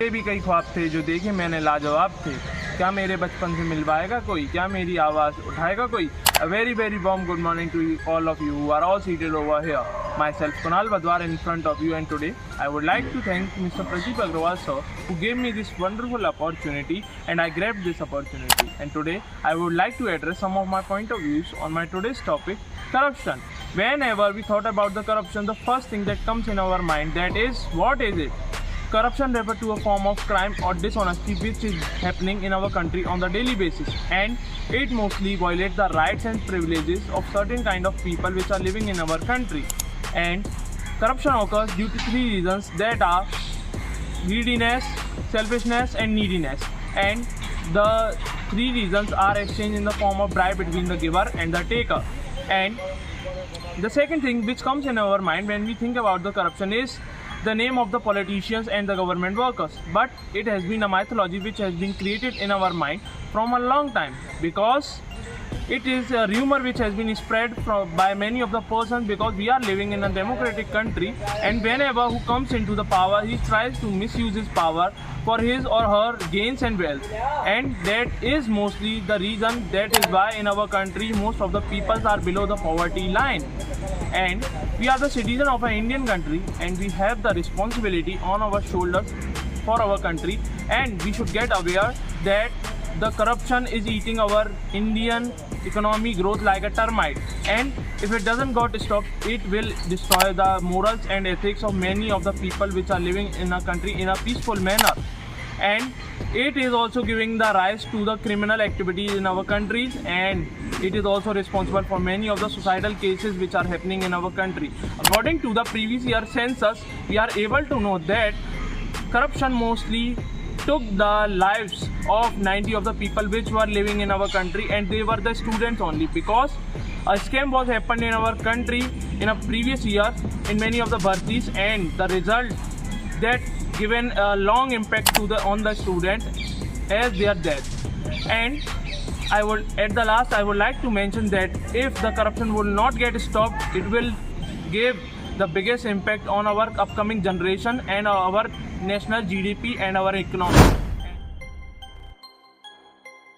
ये भी कई ख्वाब थे जो देखे मैंने लाजवाब थे। क्या मेरे बचपन से मिलवाएगा कोई, क्या मेरी आवाज़ उठाएगा कोई। A very very warm good morning to you, all of you who are all seated over here. Myself Kunal Badwar in front of you, and today I would like to thank Mr. Pradeep Agrawal sir who gave me this wonderful opportunity, and I grabbed this opportunity. And today I would like to address some of my point of views on my today's topic, corruption. Whenever we thought about the corruption, the first thing that comes in our mind, that is, what is it? Corruption refers to a form of crime or dishonesty which is happening in our country on the daily basis, and it mostly violates the rights and privileges of certain kind of people which are living in our country. And corruption occurs due to three reasons, that are greediness, selfishness and neediness. And the three reasons are exchanged in the form of bribe between the giver and the taker. And the second thing which comes in our mind when we think about the corruption is the name of the politicians and the government workers. But it has been a mythology which has been created in our mind from a long time, because it is a rumor which has been spread by many of the persons, because we are living in a democratic country, and whenever who comes into the power, he tries to misuse his power for his or her gains and wealth. And that is mostly the reason, that is why in our country most of the people are below the poverty line. And we are the citizen of an Indian country, and we have the responsibility on our shoulders for our country, and we should get aware that the corruption is eating our Indian economy growth like a termite, and if it doesn't got stopped, it will destroy the morals and ethics of many of the people which are living in a country in a peaceful manner. And it is also giving the rise to the criminal activities in our countries, and it is also responsible for many of the societal cases which are happening in our country. According to the previous year census, we are able to know that corruption mostly took the lives of 90 of the people which were living in our country, and they were the students only, because a scam was happened in our country in a previous year in many of the bhartis, and the result that given a long impact to on the student as their death. And at the last I would like to mention that if the corruption will not get stopped, it will give the biggest impact on our upcoming generation and our national GDP and our economy.